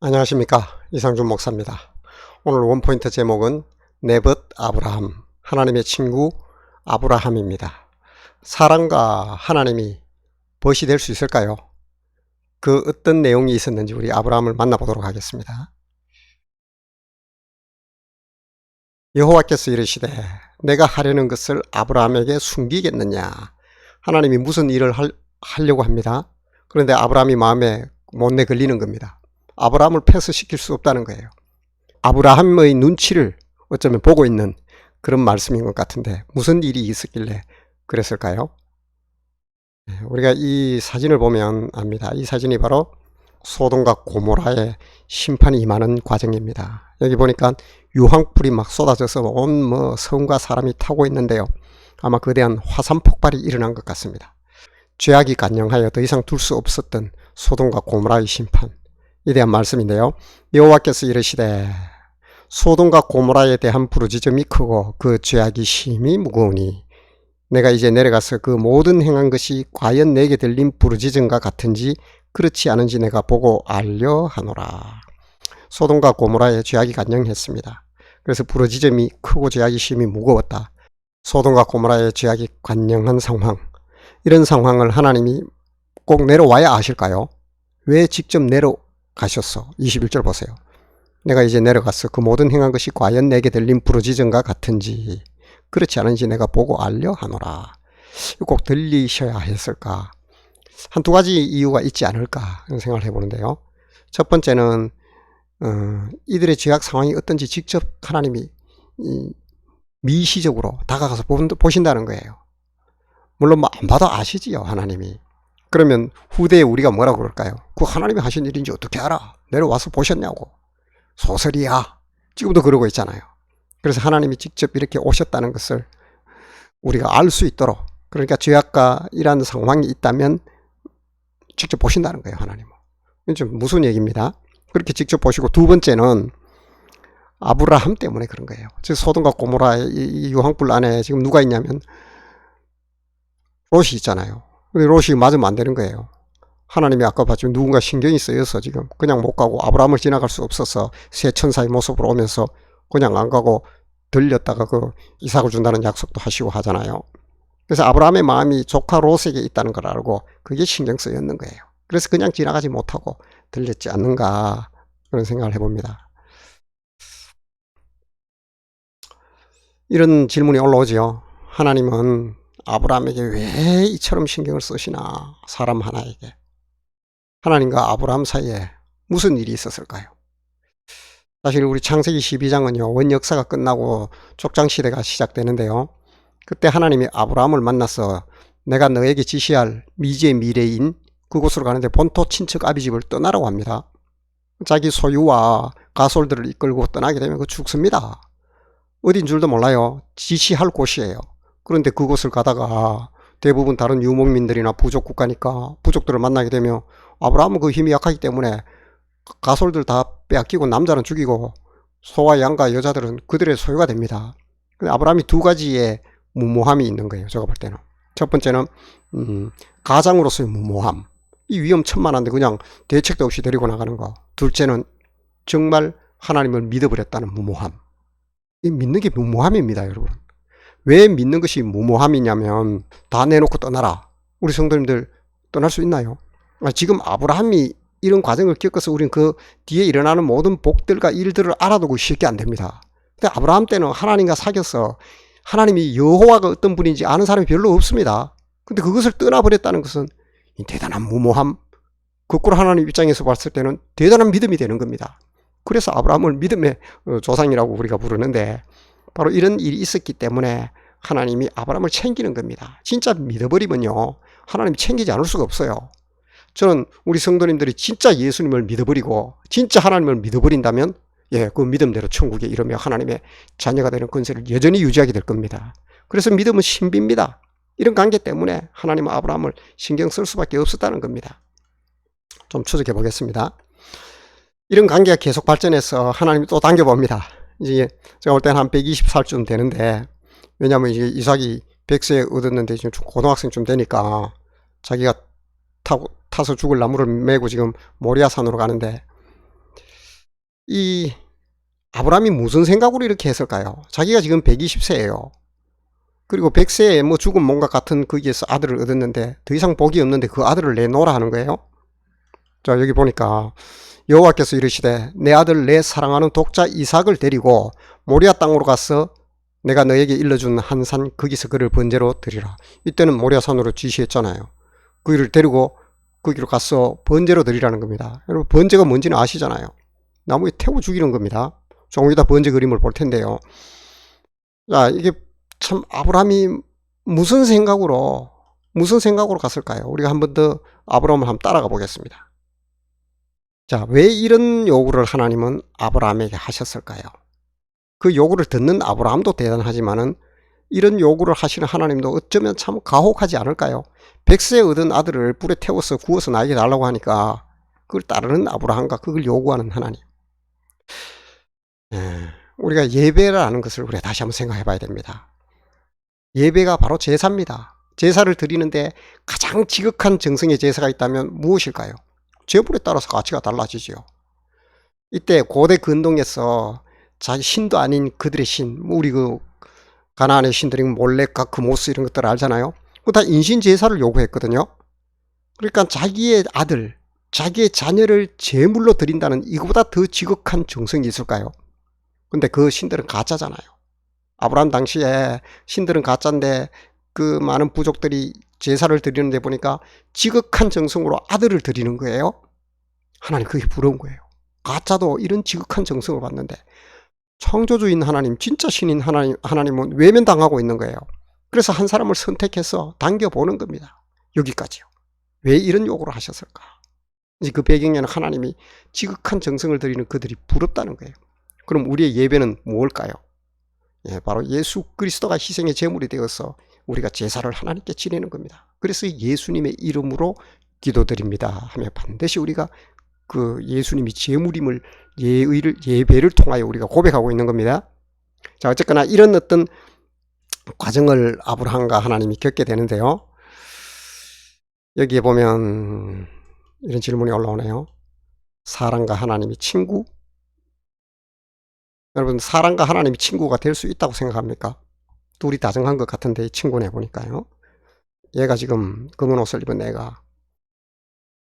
안녕하십니까, 이상준 목사입니다. 오늘 원포인트 제목은 네벗 아브라함, 하나님의 친구 아브라함입니다. 사람과 하나님이 벗이 될 수 있을까요? 그 어떤 내용이 있었는지 우리 아브라함을 만나보도록 하겠습니다. 여호와께서 이르시되 내가 하려는 것을 아브라함에게 숨기겠느냐. 하나님이 무슨 일을 하려고 합니다. 그런데 아브라함이 마음에 못내 걸리는 겁니다. 아브라함을 패스시킬 수 없다는 거예요. 아브라함의 눈치를 어쩌면 보고 있는 그런 말씀인 것 같은데 무슨 일이 있었길래 그랬을까요? 우리가 이 사진을 보면 압니다. 이 사진이 바로 소돔과 고모라의 심판이 임하는 과정입니다. 여기 보니까 유황불이 막 쏟아져서 온 성과 사람이 타고 있는데요. 아마 그에 대한 화산 폭발이 일어난 것 같습니다. 죄악이 간영하여 더 이상 둘 수 없었던 소돔과 고모라의 심판에 대한 말씀인데요. 여호와께서 이르시되 소돔과 고모라에 대한 부르짖음이 크고 그 죄악이 심히 무거우니 내가 이제 내려가서 그 모든 행한 것이 과연 내게 들린 부르짖음과 같은지 그렇지 않은지 내가 보고 알려 하노라. 소돔과 고모라의 죄악이 간영했습니다. 그래서 부르짖음이 크고 죄악이 심히 무거웠다. 소돔과 고모라의 죄악이 간영한 상황, 이런 상황을 하나님이 꼭 내려와야 아실까요? 왜 직접 내려가셨어? 21절 보세요. 내가 이제 내려가서 그 모든 행한 것이 과연 내게 들린 부르짖음과 같은지 그렇지 않은지 내가 보고 알려 하노라. 꼭 들리셔야 했을까? 한두 가지 이유가 있지 않을까 생각을 해보는데요. 첫 번째는 이들의 죄악 상황이 어떤지 직접 하나님이 미시적으로 다가가서 보신다는 거예요. 물론 안 봐도 아시지요, 하나님이. 그러면 후대에 우리가 뭐라고 그럴까요? 그 하나님이 하신 일인지 어떻게 알아? 내려와서 보셨냐고. 소설이야. 지금도 그러고 있잖아요. 그래서 하나님이 직접 이렇게 오셨다는 것을 우리가 알 수 있도록, 그러니까 죄악과 이런 상황이 있다면 직접 보신다는 거예요, 하나님은. 좀 무슨 얘기입니다. 그렇게 직접 보시고, 두 번째는 아브라함 때문에 그런 거예요. 즉 소돔과 고모라의 이 유황불 안에 지금 누가 있냐면 롯이 있잖아요. 근데 롯이 맞으면 안 되는 거예요. 하나님이 아까 봤지만 누군가 신경이 쓰여서 지금 그냥 못 가고 아브라함을 지나갈 수 없어서 새 천사의 모습으로 오면서 그냥 안 가고 들렸다가 그 이삭을 준다는 약속도 하시고 하잖아요. 그래서 아브라함의 마음이 조카 롯에게 있다는 걸 알고 그게 신경 쓰였는 거예요. 그래서 그냥 지나가지 못하고 들렸지 않는가, 그런 생각을 해봅니다. 이런 질문이 올라오죠. 하나님은 아브라함에게 왜 이처럼 신경을 쓰시나, 사람 하나에게. 하나님과 아브라함 사이에 무슨 일이 있었을까요? 사실 우리 창세기 12장은요, 원역사가 끝나고 족장시대가 시작되는데요. 그때 하나님이 아브라함을 만나서 내가 너에게 지시할 미지의 미래인 그곳으로 가는데 본토 친척 아비집을 떠나라고 합니다. 자기 소유와 가솔들을 이끌고 떠나게 되면 그 죽습니다. 어딘 줄도 몰라요. 지시할 곳이에요. 그런데 그곳을 가다가 대부분 다른 유목민들이나 부족 국가니까 부족들을 만나게 되면 아브라함은 그 힘이 약하기 때문에 가솔들 다 빼앗기고 남자는 죽이고 소와 양과 여자들은 그들의 소유가 됩니다. 근데 아브라함이 두 가지의 무모함이 있는 거예요, 제가 볼 때는. 첫 번째는 가장으로서의 무모함, 이 위험천만한데 그냥 대책도 없이 데리고 나가는 거. 둘째는 정말 하나님을 믿어버렸다는 무모함. 이 믿는 게 무모함입니다, 여러분. 왜 믿는 것이 무모함이냐면 다 내놓고 떠나라. 우리 성도님들 떠날 수 있나요? 지금 아브라함이 이런 과정을 겪어서 우리는 그 뒤에 일어나는 모든 복들과 일들을 알아두고 쉽게 안 됩니다. 근데 아브라함 때는 하나님과 사귀어서 하나님이 여호와가 어떤 분인지 아는 사람이 별로 없습니다. 근데 그것을 떠나버렸다는 것은 대단한 무모함, 거꾸로 하나님 입장에서 봤을 때는 대단한 믿음이 되는 겁니다. 그래서 아브라함을 믿음의 조상이라고 우리가 부르는데 바로 이런 일이 있었기 때문에 하나님이 아브라함을 챙기는 겁니다. 진짜 믿어버리면요, 하나님이 챙기지 않을 수가 없어요. 저는 우리 성도님들이 진짜 예수님을 믿어버리고 진짜 하나님을 믿어버린다면 그 믿음대로 천국에 이르며 하나님의 자녀가 되는 권세를 여전히 유지하게 될 겁니다. 그래서 믿음은 신비입니다. 이런 관계 때문에 하나님은 아브라함을 신경 쓸 수밖에 없었다는 겁니다. 좀 추적해 보겠습니다. 이런 관계가 계속 발전해서 하나님이 또 당겨봅니다. 이제 제가 볼 때는 한 120살쯤 되는데, 왜냐하면 이제 이삭이 100세 얻었는데 지금 고등학생쯤 되니까 자기가 타서 죽을 나무를 메고 지금 모리아산으로 가는데 이 아브라함이 무슨 생각으로 이렇게 했을까요? 자기가 지금 120세예요. 그리고 100세에 뭐 죽은 몸과 같은 거기에서 아들을 얻었는데 더 이상 복이 없는데 그 아들을 내놓으라 하는 거예요. 자, 여기 보니까 여호와께서 이르시되 내 아들 내 사랑하는 독자 이삭을 데리고 모리아 땅으로 가서 내가 너에게 일러준 한 산 거기서 그를 번제로 드리라. 이때는 모리아 산으로 지시했잖아요. 그를 데리고 거기로 가서 번제로 드리라는 겁니다. 여러분, 번제가 뭔지는 아시잖아요. 나무에 태워 죽이는 겁니다. 조금 이따 번제 그림을 볼 텐데요. 자, 이게 참 아브라함이 무슨 생각으로 갔을까요? 우리가 한 번 더 아브라함을 한번 따라가 보겠습니다. 자, 왜 이런 요구를 하나님은 아브라함에게 하셨을까요? 그 요구를 듣는 아브라함도 대단하지만은 이런 요구를 하시는 하나님도 어쩌면 참 가혹하지 않을까요? 100세 얻은 아들을 불에 태워서 구워서 나에게 달라고 하니까 그걸 따르는 아브라함과 그걸 요구하는 하나님. 우리가 예배라는 것을 우리가 다시 한번 생각해 봐야 됩니다. 예배가 바로 제사입니다. 제사를 드리는데 가장 지극한 정성의 제사가 있다면 무엇일까요? 제물에 따라서 가치가 달라지죠. 이때 고대 근동에서 자기 신도 아닌 그들의 신, 우리 그 가나안의 신들인 몰렉과 그모스 이런 것들 알잖아요. 그거 다 인신 제사를 요구했거든요. 그러니까 자기의 아들, 자기의 자녀를 제물로 드린다는 이거보다 더 지극한 정성이 있을까요? 근데 그 신들은 가짜잖아요. 아브라함 당시에 신들은 가짜인데 그 많은 부족들이 제사를 드리는데 보니까 지극한 정성으로 아들을 드리는 거예요. 하나님 그게 부러운 거예요. 가짜도 이런 지극한 정성을 받는데 창조주인 하나님, 진짜 신인 하나님은 외면당하고 있는 거예요. 그래서 한 사람을 선택해서 당겨보는 겁니다. 여기까지요. 왜 이런 요구를 하셨을까? 이제 그 배경에는 하나님이 지극한 정성을 드리는 그들이 부럽다는 거예요. 그럼 우리의 예배는 무엇일까요? 바로 예수 그리스도가 희생의 제물이 되어서 우리가 제사를 하나님께 지내는 겁니다. 그래서 예수님의 이름으로 기도드립니다 하며 반드시 우리가 그 예수님이 제물임을 예배를 통하여 우리가 고백하고 있는 겁니다. 자, 어쨌거나 이런 어떤 과정을 아브라함과 하나님이 겪게 되는데요. 여기에 보면 이런 질문이 올라오네요. 사람과 하나님이 친구? 여러분, 사람과 하나님이 친구가 될 수 있다고 생각합니까? 둘이 다정한 것 같은데 친구네 보니까요. 얘가 지금 검은 옷을 입은 애가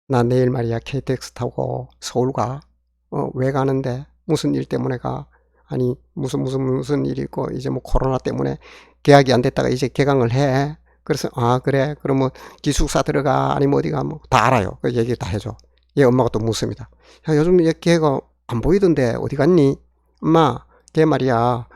나 내일 말이야 KTX 타고 서울 가. 왜 가는데? 무슨 일 때문에 가? 아니 무슨 일이 있고 이제 뭐 코로나 때문에 계약이 안 됐다가 이제 개강을 해. 그래서 아 그래 그러면 기숙사 들어가 아니면 어디 가 뭐 다 알아요. 그 얘기 다 해줘. 얘 엄마가 또 묻습니다. 야 요즘 얘 걔가 안 보이던데 어디 갔니? 엄마 걔 말이야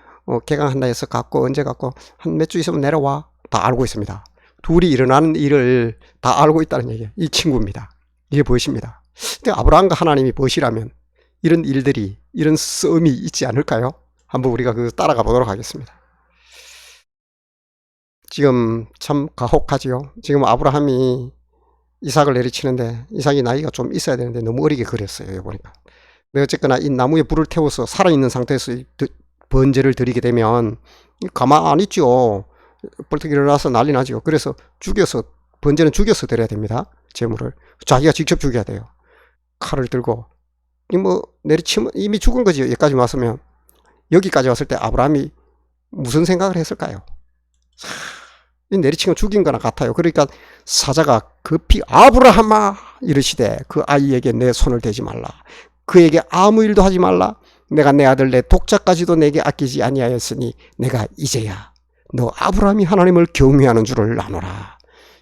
개강한다 해서 갔고 언제 갔고 한 몇 주 있으면 내려와. 다 알고 있습니다. 둘이 일어나는 일을 다 알고 있다는 얘기예요. 이 친구입니다. 이게 벗입니다. 근데 아브라함과 하나님이 벗이라면 이런 일들이 이런 썸이 있지 않을까요? 한번 우리가 그 따라가 보도록 하겠습니다. 지금 참 가혹하지요. 지금 아브라함이 이삭을 내리치는데 이삭이 나이가 좀 있어야 되는데 너무 어리게 그렸어요. 보니까. 근데 어쨌거나 이 나무에 불을 태워서 살아있는 상태에서 번제를 드리게 되면 가만 안 있죠. 벌떡 일어나서 난리 나죠. 그래서 번제는 죽여서 드려야 됩니다. 제물을. 자기가 직접 죽여야 돼요. 칼을 들고. 뭐 내리치면 이미 죽은 거지. 여기까지 왔으면. 여기까지 왔을 때 아브라함이 무슨 생각을 했을까요? 내리치면 죽인 거나 같아요. 그러니까 사자가 급히 아브라함아 이르시되 그 아이에게 내 손을 대지 말라. 그에게 아무 일도 하지 말라. 내가 내 아들 내 독자까지도 내게 아끼지 아니하였으니 내가 이제야 너 아브라함이 하나님을 경외하는 줄을 아노라.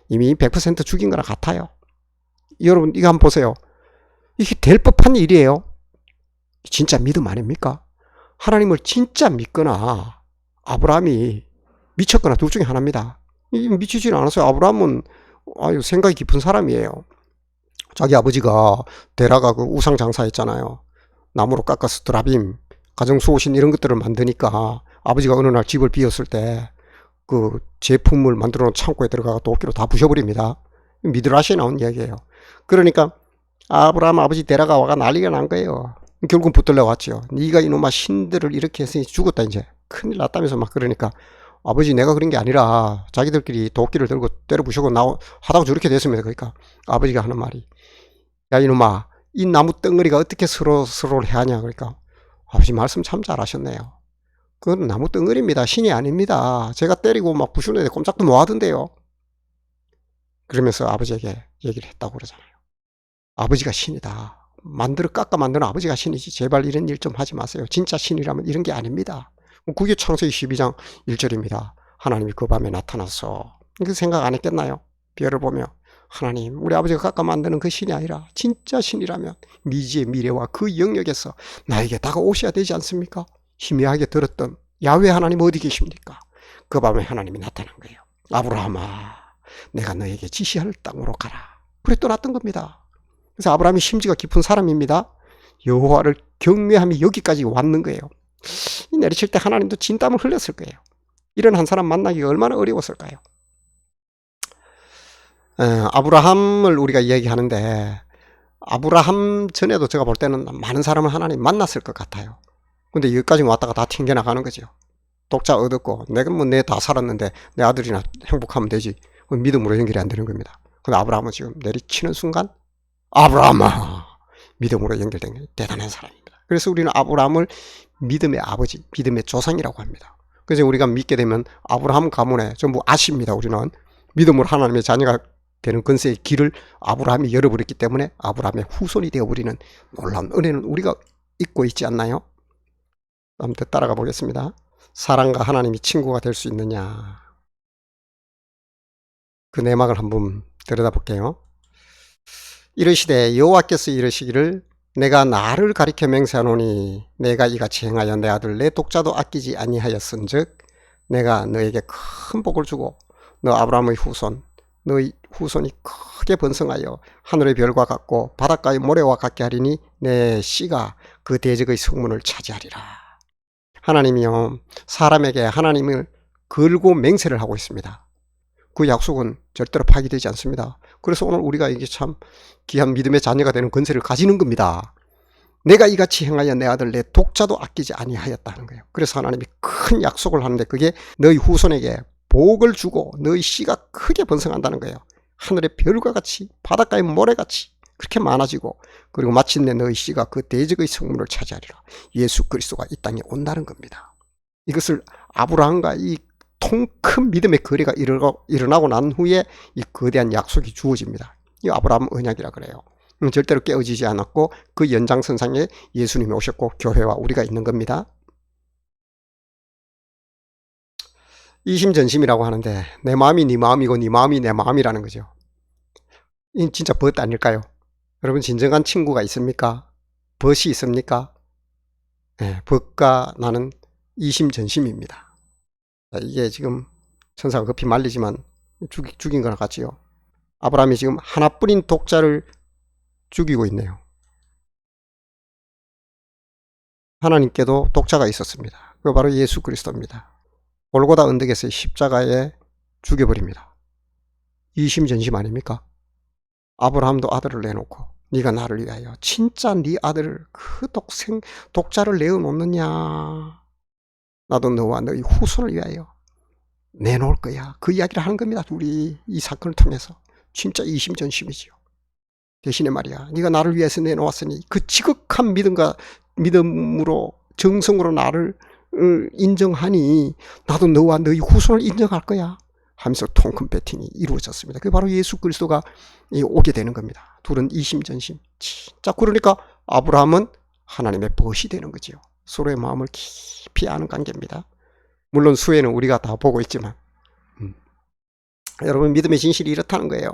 이미 100% 죽인 거나 같아요. 여러분 이거 한번 보세요. 이게 될 법한 일이에요. 진짜 믿음 아닙니까? 하나님을 진짜 믿거나 아브라함이 미쳤거나 둘 중에 하나입니다. 미치지는 않았어요. 아브라함은 생각이 깊은 사람이에요. 자기 아버지가 데라가 그 우상 장사했잖아요. 나무로 깎아서 드라빔, 가정수호신 이런 것들을 만드니까 아버지가 어느 날 집을 비웠을 때 그 제품을 만들어 놓은 창고에 들어가서 도끼로 다 부셔버립니다. 미드라시에 나온 이야기예요. 그러니까 아브라함 아버지 데라가 와가 난리가 난 거예요. 결국 붙들려 왔죠. 네가 이놈아 신들을 이렇게 했으니 죽었다 이제. 큰일 났다면서 막 그러니까 아버지 내가 그런 게 아니라 자기들끼리 도끼를 들고 때려 부시고 하다가 저렇게 됐습니다. 그러니까 아버지가 하는 말이 야 이놈아 이 나무 덩어리가 어떻게 서로를 해하냐. 그러니까 아버지 말씀 참 잘하셨네요. 그건 나무 덩어리입니다. 신이 아닙니다. 제가 때리고 막 부수는데 꼼짝도 못 하던데요. 그러면서 아버지에게 얘기를 했다고 그러잖아요. 아버지가 신이다. 깎아 만드는 아버지가 신이지 제발 이런 일 좀 하지 마세요. 진짜 신이라면 이런 게 아닙니다. 그게 창세기 12장 1절입니다. 하나님이 그 밤에 나타나서 그 생각 안 했겠나요? 별을 보며 하나님 우리 아버지가 깎아 만드는 그 신이 아니라 진짜 신이라면 미지의 미래와 그 영역에서 나에게 다가오셔야 되지 않습니까? 희미하게 들었던 야훼 하나님 어디 계십니까? 그 밤에 하나님이 나타난 거예요. 아브라함아 내가 너에게 지시할 땅으로 가라. 그래 떠났던 겁니다. 그래서 아브라함이 심지가 깊은 사람입니다. 여호와를 경외함이 여기까지 왔는 거예요. 내리칠 때 하나님도 진땀을 흘렸을 거예요. 이런 한 사람 만나기가 얼마나 어려웠을까요? 아브라함을 우리가 이야기하는데 아브라함 전에도 제가 볼 때는 많은 사람을 하나님 만났을 것 같아요. 근데 여기까지 왔다가 다 튕겨나가는 거죠. 독자 얻었고 내가 뭐 내 다 살았는데 내 아들이나 행복하면 되지. 믿음으로 연결이 안 되는 겁니다. 근데 아브라함은 지금 내리치는 순간 아브라함아 믿음으로 연결된 대단한 사람입니다. 그래서 우리는 아브라함을 믿음의 아버지, 믿음의 조상이라고 합니다. 그래서 우리가 믿게 되면 아브라함 가문에 전부 아십니다. 우리는 믿음으로 하나님의 자녀가 되는 건세의 길을 아브라함이 열어버렸기 때문에 아브라함의 후손이 되어버리는 놀라운 은혜는 우리가 잊고 있지 않나요? 아무튼 따라가 보겠습니다. 사랑과 하나님이 친구가 될 수 있느냐, 그 내막을 한번 들여다볼게요. 이르시되 여호와께서 이르시기를 내가 나를 가리켜 맹세하노니 내가 이같이 행하여 내 아들 내 독자도 아끼지 아니하였은즉 내가 너에게 큰 복을 주고 너 아브라함의 후손 너의 후손이 크게 번성하여 하늘의 별과 같고 바닷가의 모래와 같게 하리니 내 씨가 그 대적의 성문을 차지하리라. 하나님이요 사람에게 하나님을 걸고 맹세를 하고 있습니다. 그 약속은 절대로 파기되지 않습니다. 그래서 오늘 우리가 이게 참 귀한 믿음의 자녀가 되는 권세를 가지는 겁니다. 내가 이같이 행하여 내 아들 내 독자도 아끼지 아니하였다 하는 거예요. 그래서 하나님이 큰 약속을 하는데 그게 너희 후손에게 복을 주고 너희 씨가 크게 번성한다는 거예요. 하늘의 별과 같이 바닷가의 모래같이 그렇게 많아지고 그리고 마침내 너희 씨가 그 대적의 성문을 차지하리라. 예수 그리스도가 이 땅에 온다는 겁니다. 이것을 아브라함과 이 통 큰 믿음의 거래가 일어나고 난 후에 이 거대한 약속이 주어집니다. 이 아브라함 언약이라 그래요. 절대로 깨어지지 않았고 그 연장선상에 예수님이 오셨고 교회와 우리가 있는 겁니다. 이심전심이라고 하는데 내 마음이 네 마음이고 네 마음이 내 마음이라는 거죠. 이 진짜 벗 아닐까요? 여러분 진정한 친구가 있습니까? 벗이 있습니까? 네, 벗과 나는 이심전심입니다. 이게 지금 천사가 급히 말리지만 죽인 거나 같지요. 아브라함이 지금 하나뿐인 독자를 죽이고 있네요. 하나님께도 독자가 있었습니다. 그거 바로 예수 그리스도입니다. 골고다 언덕에서의 십자가에 죽여버립니다. 이심전심 아닙니까? 아브라함도 아들을 내놓고 네가 나를 위하여 진짜 네 아들을 그 독자를 내어놓느냐, 나도 너와 너희 후손을 위하여 내놓을 거야. 그 이야기를 하는 겁니다. 둘이 이 사건을 통해서. 진짜 이심전심이지요. 대신에 말이야 네가 나를 위해서 내놓았으니 그 지극한 믿음으로 정성으로 나를 인정하니 나도 너와 너희 후손을 인정할 거야 하면서 통큰 배팅이 이루어졌습니다. 그게 바로 예수 그리스도가 오게 되는 겁니다. 둘은 이심전심. 진짜 그러니까 아브라함은 하나님의 벗이 되는 거죠. 서로의 마음을 깊이 아는 관계입니다. 물론 수혜는 우리가 다 보고 있지만 여러분 믿음의 진실이 이렇다는 거예요.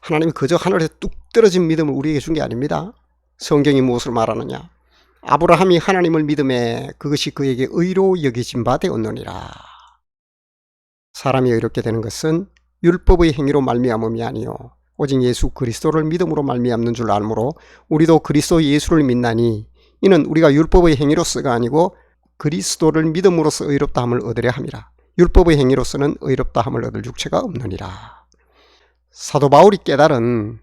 하나님이 그저 하늘에서 뚝 떨어진 믿음을 우리에게 준 게 아닙니다. 성경이 무엇을 말하느냐, 아브라함이 하나님을 믿음에 그것이 그에게 의로 여겨진 바 되었느니라. 사람이 의롭게 되는 것은 율법의 행위로 말미암음이 아니요 오직 예수 그리스도를 믿음으로 말미암는 줄 알므로 우리도 그리스도 예수를 믿나니 이는 우리가 율법의 행위로서가 아니고 그리스도를 믿음으로써 의롭다함을 얻으려 함이라. 율법의 행위로서는 의롭다함을 얻을 육체가 없느니라. 사도 바울이 깨달은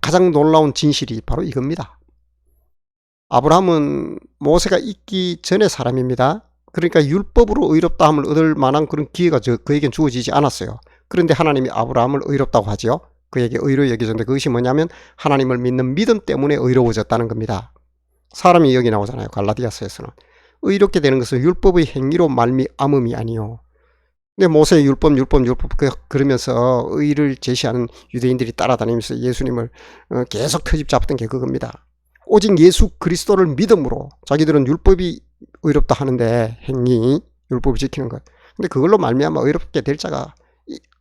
가장 놀라운 진실이 바로 이겁니다. 아브라함은 모세가 있기 전의 사람입니다. 그러니까 율법으로 의롭다함을 얻을 만한 그런 기회가 그에겐 주어지지 않았어요. 그런데 하나님이 아브라함을 의롭다고 하죠. 그에게 의로 여겨졌는데 그것이 뭐냐면 하나님을 믿는 믿음 때문에 의로워졌다는 겁니다. 사람이 여기 나오잖아요. 갈라디아서에서는. 의롭게 되는 것은 율법의 행위로 말미암음이 아니요. 근데 모세의 율법 그러면서 의를 제시하는 유대인들이 따라다니면서 예수님을 계속 트집 잡던 게 그겁니다. 오직 예수 그리스도를 믿음으로, 자기들은 율법이 의롭다 하는데 행위, 율법을 지키는 것. 근데 그걸로 말미암아 의롭게 될 자가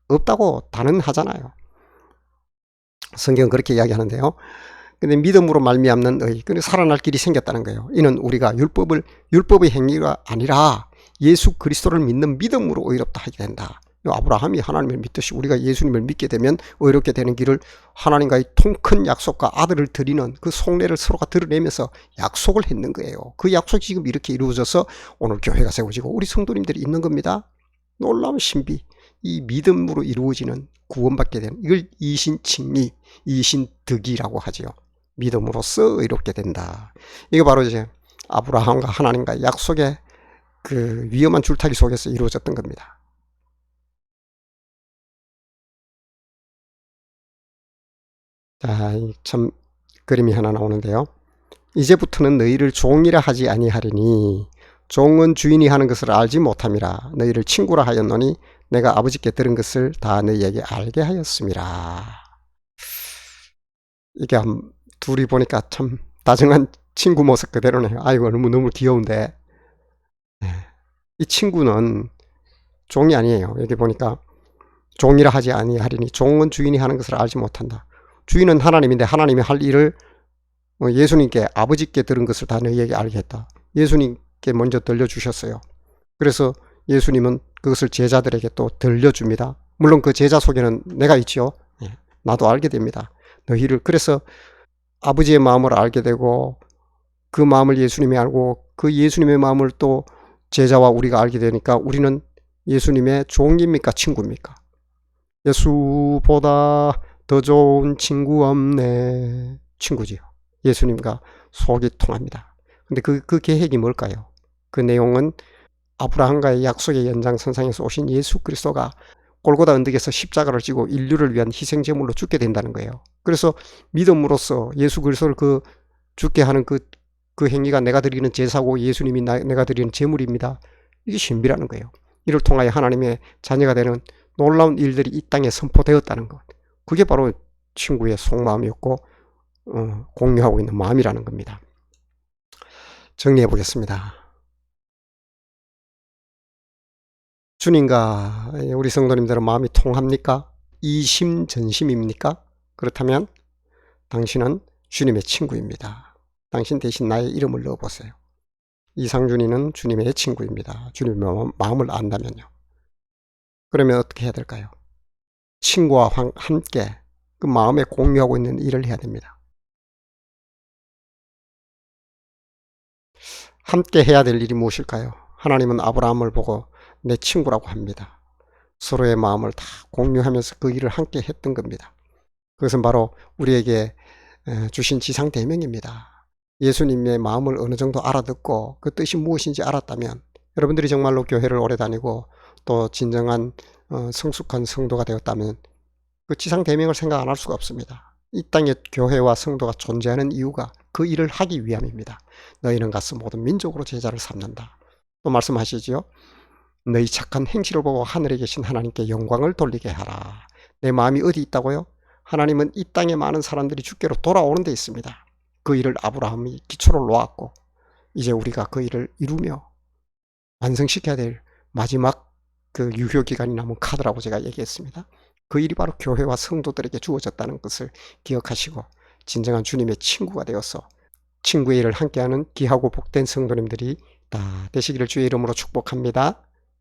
없다고 단언하잖아요. 성경은 그렇게 이야기하는데요. 근데 믿음으로 말미암는 의, 그러니까 살아날 길이 생겼다는 거예요. 이는 우리가 율법의 행위가 아니라 예수 그리스도를 믿는 믿음으로 의롭다 하게 된다. 아브라함이 하나님을 믿듯이 우리가 예수님을 믿게 되면 의롭게 되는 길을, 하나님과의 통큰 약속과 아들을 드리는 그 속내를 서로가 드러내면서 약속을 했는 거예요. 그 약속이 지금 이렇게 이루어져서 오늘 교회가 세워지고 우리 성도님들이 있는 겁니다. 놀라운 신비, 이 믿음으로 이루어지는 구원받게 되는, 이걸 이신칭의, 이신득이라고 하지요. 믿음으로써 의롭게 된다. 이거 바로 이제 아브라함과 하나님과 약속의 그 위험한 줄타기 속에서 이루어졌던 겁니다. 자, 참 그림이 하나 나오는데요. 이제부터는 너희를 종이라 하지 아니하리니 종은 주인이 하는 것을 알지 못함이라. 너희를 친구라 하였노니 내가 아버지께 들은 것을 다 너희에게 알게 하였음이라. 이게 둘이 보니까 참 다정한 친구 모습 그대로네요. 아이고 너무 귀여운데, 이 친구는 종이 아니에요. 여기 보니까 종이라 하지 아니하리니 종은 주인이 하는 것을 알지 못한다. 주인은 하나님인데 하나님이 할 일을 예수님께, 아버지께 들은 것을 다 너희에게 알게 했다. 예수님께 먼저 들려주셨어요. 그래서 예수님은 그것을 제자들에게 또 들려줍니다. 물론 그 제자 속에는 내가 있지요. 나도 알게 됩니다. 너희를, 그래서 아버지의 마음을 알게 되고 그 마음을 예수님이 알고 그 예수님의 마음을 또 제자와 우리가 알게 되니까 우리는 예수님의 종입니까 친구입니까? 예수보다 더 좋은 친구 없네. 친구지요. 예수님과 속이 통합니다. 근데 그 계획이 뭘까요? 그 내용은 아브라함과의 약속의 연장선상에서 오신 예수 그리스도가 골고다 언덕에서 십자가를 지고 인류를 위한 희생제물로 죽게 된다는 거예요. 그래서 믿음으로써 예수 그리스도를 죽게 하는 그 행위가 내가 드리는 제사고 예수님이 내가 드리는 제물입니다. 이게 신비라는 거예요. 이를 통하여 하나님의 자녀가 되는 놀라운 일들이 이 땅에 선포되었다는 것. 그게 바로 친구의 속마음이었고 공유하고 있는 마음이라는 겁니다. 정리해 보겠습니다. 주님과 우리 성도님들은 마음이 통합니까? 이심전심입니까? 그렇다면 당신은 주님의 친구입니다. 당신 대신 나의 이름을 넣어보세요. 이상준이는 주님의 친구입니다. 주님의 마음을 안다면요. 그러면 어떻게 해야 될까요? 친구와 함께 그 마음에 공유하고 있는 일을 해야 됩니다. 함께 해야 될 일이 무엇일까요? 하나님은 아브라함을 보고 내 친구라고 합니다. 서로의 마음을 다 공유하면서 그 일을 함께 했던 겁니다. 그것은 바로 우리에게 주신 지상대명입니다. 예수님의 마음을 어느 정도 알아듣고 그 뜻이 무엇인지 알았다면 여러분들이 정말로 교회를 오래 다니고 또 진정한 성숙한 성도가 되었다면 그 지상대명을 생각 안 할 수가 없습니다. 이 땅에 교회와 성도가 존재하는 이유가 그 일을 하기 위함입니다. 너희는 가서 모든 민족으로 제자를 삼는다. 또 말씀하시지요. 너희 착한 행실을 보고 하늘에 계신 하나님께 영광을 돌리게 하라. 내 마음이 어디 있다고요? 하나님은 이 땅에 많은 사람들이 주께로 돌아오는 데 있습니다. 그 일을 아브라함이 기초를 놓았고 이제 우리가 그 일을 이루며 완성시켜야 될 마지막 그 유효기간이 남은 카드라고 제가 얘기했습니다. 그 일이 바로 교회와 성도들에게 주어졌다는 것을 기억하시고 진정한 주님의 친구가 되어서 친구의 일을 함께하는 귀하고 복된 성도님들이 다 되시기를 주의 이름으로 축복합니다.